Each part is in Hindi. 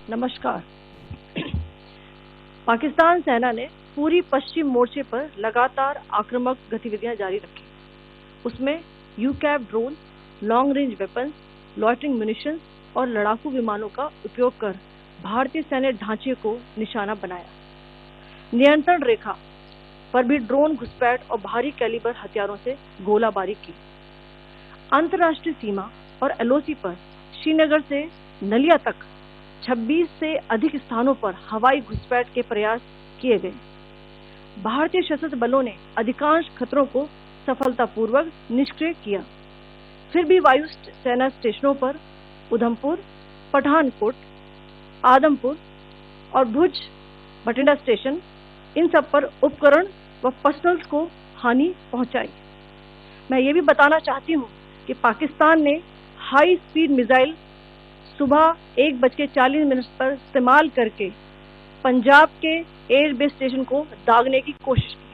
नमस्कार। पाकिस्तान सेना ने पूरी पश्चिम मोर्चे पर लगातार आक्रामक गतिविधियां जारी रखी। उसमें UCAV drone, long range weapons, loitering munitions और लड़ाकू विमानों का उपयोग कर भारतीय सैन्य ढांचे को निशाना बनाया। नियंत्रण रेखा पर भी ड्रोन घुसपैठ और भारी कैलिबर हथियारों से गोलाबारी की। अंतर्राष्ट्रीय सीमा और एलओसी पर श्रीनगर से नलिया तक 26 से अधिक स्थानों पर हवाई घुसपैठ के प्रयास किए गए। भारतीय सशस्त्र बलों ने अधिकांश खतरों को सफलतापूर्वक निष्क्रिय किया। फिर भी वायु सेना स्टेशनों पर उधमपुर, पठानकोट, आदमपुर और भुज बठिंडा स्टेशन, इन सब पर उपकरण व पर्सनल्स को हानि पहुंचाई। मैं ये भी बताना चाहती हूँ कि पाकिस्तान ने हाई स्पीड मिसाइल सुबह 1:40 पर इस्तेमाल करके पंजाब के एयरबेस स्टेशन को दागने की कोशिश की।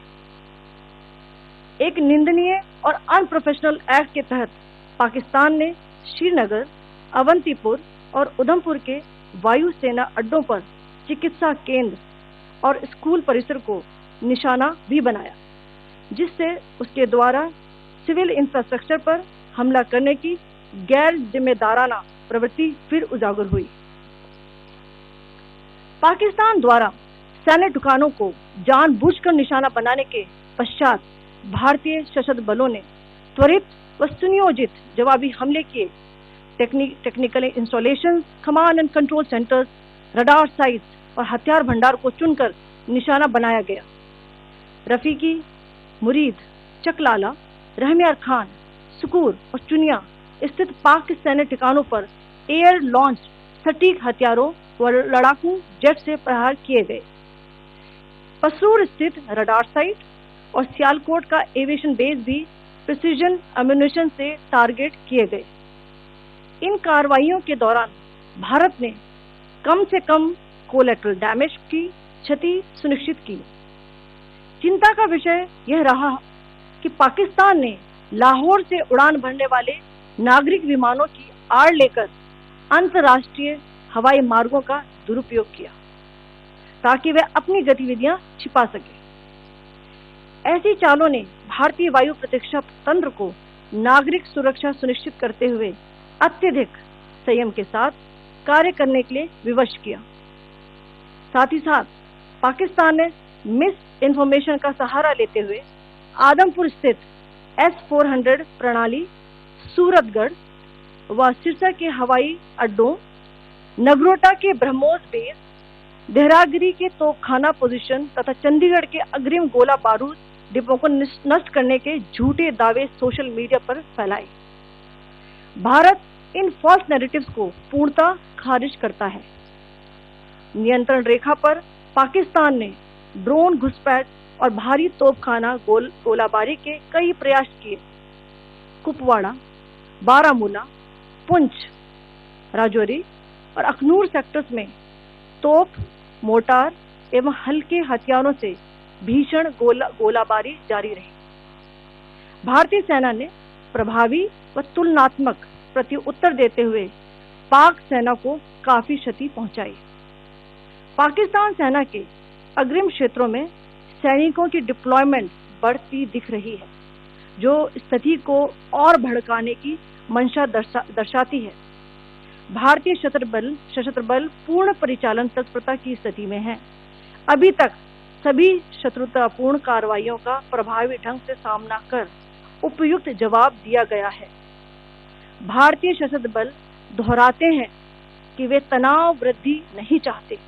एक निंदनीय और अनप्रोफेशनल एक्ट के तहत पाकिस्तान ने श्रीनगर, अवंतीपुर और उधमपुर के वायु सेना अड्डों पर चिकित्सा केंद्र और स्कूल परिसर को निशाना भी बनाया, जिससे उसके द्वारा सिविल इंफ्रास्ट्रक्चर पर हमला करने की गैर जिम्मेदाराना प्रवृत्ति फिर उजागर हुई। पाकिस्तान द्वारा सैन्य ठिकानों को जानबूझकर निशाना बनाने के पश्चात भारतीय सशस्त्र बलों ने त्वरित व सुनियोजित जवाबी हमले किए। Technical installations, command and control centres, radar sites और हथियार भंडार को चुनकर निशाना बनाया गया। रफीकी, मुरीद, चकलाला, रहमियार खान, सुकूर और चुनिया स्थित पाक सैन्य ठिकानों पर एयर लॉन्च सटीक हथियारों व लड़ाकू जेट से प्रहार किए गए। पसरूर स्थित रडार साइट और सियालकोट का एविएशन बेस भी प्रिसीजन अम्यूनिशन से टारगेट किए गए। इन कार्रवाइयों के दौरान भारत ने कम से कम कोलैटरल डैमेज की क्षति सुनिश्चित की। चिंता का विषय यह रहा कि पाकिस्तान ने लाहौर से उड़ान भरने वाले नागरिक विमानों की आड़ लेकर अंतर्राष्ट्रीय हवाई मार्गों का दुरुपयोग किया ताकि वे अपनी गतिविधियां छिपा सके। ऐसी चालों ने भारतीय वायु प्रतिरक्षा तंत्र को नागरिक सुरक्षा सुनिश्चित करते हुए अत्यधिक संयम के साथ कार्य करने के लिए विवश किया। साथ ही साथ पाकिस्तान ने मिस इन्फॉर्मेशन का सहारा लेते हुए आदमपुर स्थित S-400 प्रणाली, सूरतगढ़ व सिरसा के हवाई अड्डों, नगरोटा के ब्रह्मोस बेस, देहरागिरी के तोपखाना पोजीशन तथा चंडीगढ़ के अग्रिम गोला बारूद डिपो को नष्ट करने के झूठे दावे सोशल मीडिया पर फैलाए। भारत इन फॉल्स नैरेटिव्स को पूर्णतः खारिज करता है। नियंत्रण रेखा पर पाकिस्तान ने ड्रोन घुसपैठ और भारी तोपखाना गोलाबारी के कई प्रयास किए। कुपवाड़ा, बारामूला, पुंछ, राजौरी और अखनूर सेक्टर्स में तोप, मोर्टार एवं हल्के हथियारों से भीषण गोलाबारी जारी रही। भारतीय सेना ने प्रभावी व तुलनात्मक प्रत्युत्तर देते हुए पाक सेना को काफी क्षति पहुंचाई। पाकिस्तान सेना के अग्रिम क्षेत्रों में सैनिकों की डिप्लॉयमेंट बढ़ती दिख रही है, जो स्थिति को और भड़काने की मंशा दर्शाती है। भारतीय सशस्त्र बल पूर्ण परिचालन तत्परता की स्थिति में है। अभी तक सभी शत्रुतापूर्ण कार्रवाइयों का प्रभावी ढंग से सामना कर उपयुक्त जवाब दिया गया है। भारतीय सशस्त्र बल दोहराते हैं कि वे तनाव वृद्धि नहीं चाहते,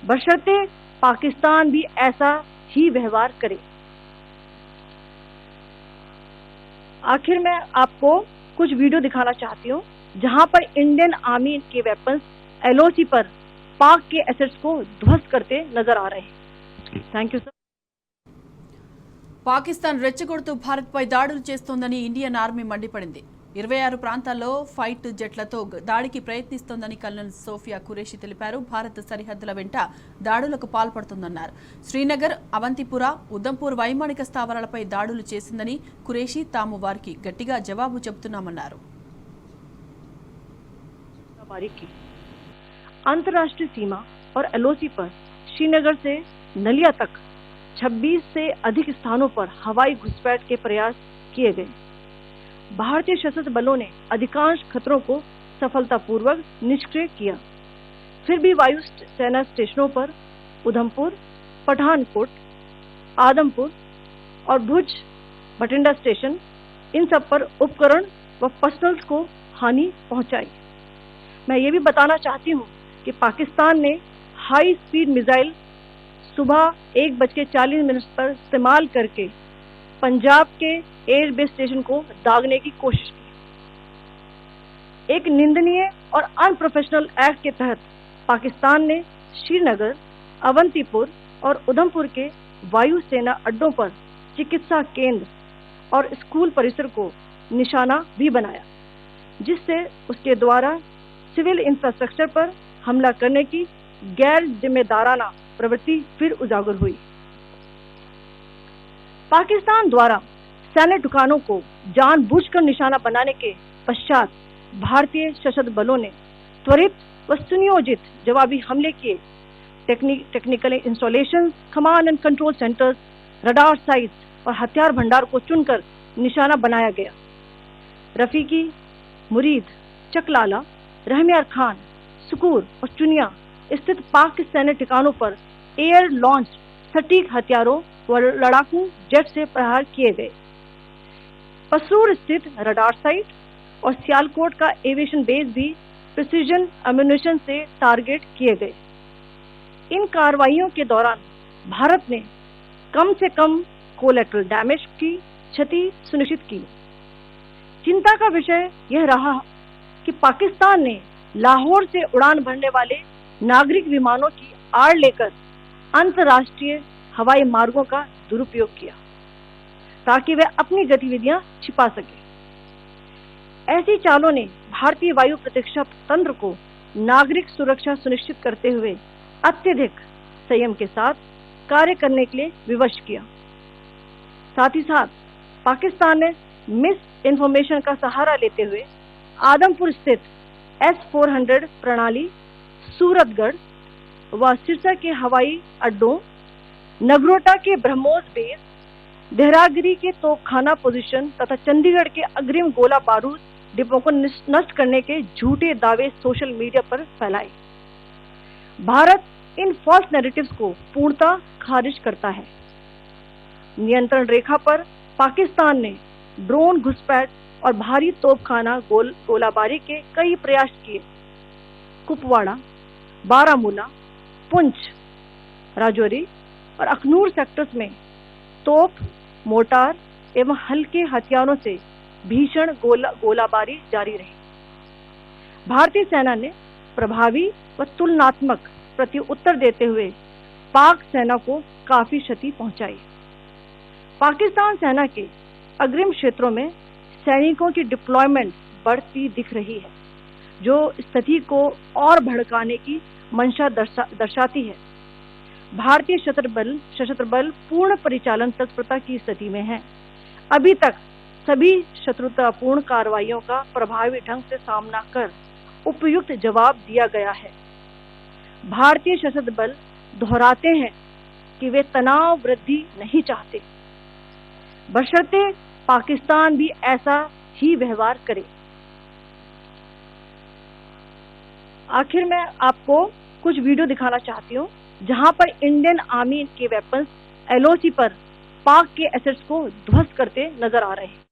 बशर्ते पाकिस्तान भी ऐसा ही व्यवहार करे। आखिर में आपको कुछ वीडियो दिखाना चाहती हूँ जहां पर इंडियन आर्मी के वेपन्स एलओसी पर पाक के एसेट्स को ध्वस्त करते नजर आ रहे हैं। Thank you sir. పాకిస్తాన్ రెచ్చగొడుతూ భారత్పై దాడులు చేస్తోందని ఇండియన్ ఆర్మీ మండిపడింది. 26 ప్రాంతాల్లో ఫైట్ జెట్లతో దాడికి ప్రయత్నిస్తోందని కల్నల్ సోఫియా ఖురేషీ తెలిపారు. భారత్ సరిహద్దుల వెంట దాడులకు పాల్పడుతోందన్నారు. శ్రీనగర్, అవంతిపుర, ఉధంపూర్ వైమానిక స్థావరాలపై దాడులు చేసిందని ఖురేషీ తాము వారికి గట్టిగా జవాబు చెబుతున్నామన్నారు. अंतर्राष्ट्रीय सीमा और एलओसी पर श्रीनगर से नलिया तक 26 से अधिक स्थानों पर हवाई घुसपैठ के प्रयास किए गए। भारतीय सशस्त्र बलों ने अधिकांश खतरों को सफलतापूर्वक निष्क्रिय किया। फिर भी वायु सेना स्टेशनों पर उधमपुर, पठानकोट, आदमपुर और भुज बठिंडा स्टेशन, इन सब पर उपकरण व पर्सनल्स को हानि पहुंचाई। मैं ये भी बताना चाहती हूँ कि पाकिस्तान ने हाई स्पीड मिसाइल सुबह 1:40 पर इस्तेमाल करके पंजाब के एयरबेस स्टेशन को दागने की कोशिश की। एक निंदनीय और अनप्रोफेशनल एक्ट के तहत पाकिस्तान ने श्रीनगर, अवंतीपुर और उधमपुर के वायु सेना अड्डों पर चिकित्सा केंद्र और स्कूल परिसर को निशाना भी बनाया, जिससे उसके द्वारा सिविल इंफ्रास्ट्रक्चर पर हमला करने की गैर जिम्मेदाराना प्रवृत्ति फिर उजागर हुई। पाकिस्तान द्वारा सैन्य ठिकानों को जानबूझकर निशाना बनाने के पश्चात भारतीय सशस्त्र बलों ने त्वरित व सुनियोजित जवाबी हमले किए। Technical installations, command and control centres, radar sites और हथियार भंडार को चुनकर निशाना बनाया गया। रफीकी, मुरीद, चकलाला, रहमियार खान, सुकूर और चुनिया स्थित पाक सैन्य ठिकानों पर एयर लॉन्च सटीक हथियारों व लड़ाकू जेट से प्रहार किए गए। पसरूर स्थित रडार साइट और सियालकोट का एविएशन बेस भी प्रिसीजन एम्यूनिशन से टारगेट किए गए। इन कार्रवाइयों के दौरान भारत ने कम से कम कोलैटरल डैमेज की क्षति सुनिश्चित की। चिंता का विषय यह रहा कि पाकिस्तान ने लाहौर से उड़ान भरने वाले नागरिक विमानों की आड़ लेकर अंतर्राष्ट्रीय हवाई मार्गों का दुरुपयोग किया ताकि वे अपनी गतिविधियां छिपा सके। ऐसी चालों ने भारतीय वायु प्रतिरक्षा तंत्र को नागरिक सुरक्षा सुनिश्चित करते हुए अत्यधिक संयम के साथ कार्य करने के लिए विवश किया। साथ ही साथ पाकिस्तान ने मिस इन्फॉर्मेशन का सहारा लेते हुए आदमपुर स्थित S-400 प्रणाली, सूरतगढ़ व सिरसा के हवाई अड्डों, नगरोटा के ब्रह्मोस बेस, देहरागिरी के तोपखाना पोजीशन तथा चंडीगढ़ के अग्रिम गोला बारूद डिपों को नष्ट करने के झूठे दावे सोशल मीडिया पर फैलाए। भारत इन फॉल्स नैरेटिव्स को पूर्णतः खारिज करता है। नियंत्रण रेखा पर पाकिस्तान ने ड्रोन घुसपैठ और भारी तोपखाना गोलाबारी के कई प्रयास किए। कुपवाड़ा, बारामूला, पुंछ, राजौरी और अखनूर सेक्टर्स में तोप, मोर्टार एवं हल्के हथियारों से भीषण गोलाबारी जारी रही। भारतीय सेना ने प्रभावी व तुलनात्मक प्रत्युत्तर देते हुए पाक सेना को काफी क्षति पहुंचाई। पाकिस्तान सेना के अग्रिम क्षेत्रों में सैनिकों की डिप्लॉयमेंट बढ़ती दिख रही है, जो स्थिति को और भड़काने की मंशा दर्शाती है। भारतीय सशस्त्र बल पूर्ण परिचालन तत्परता की स्थिति में है। अभी तक सभी शत्रुतापूर्ण कार्रवाइयों का प्रभावी ढंग से सामना कर उपयुक्त जवाब दिया गया है। भारतीय सशस्त्र बल दोहराते हैं कि वे तनाव वृद्धि नहीं चाहते, बशर्ते पाकिस्तान भी ऐसा ही व्यवहार करे। आखिर में आपको कुछ वीडियो दिखाना चाहती हूँ जहां पर इंडियन आर्मी के वेपन्स LOC पर पाक के एसेट्स को ध्वस्त करते नजर आ रहे हैं।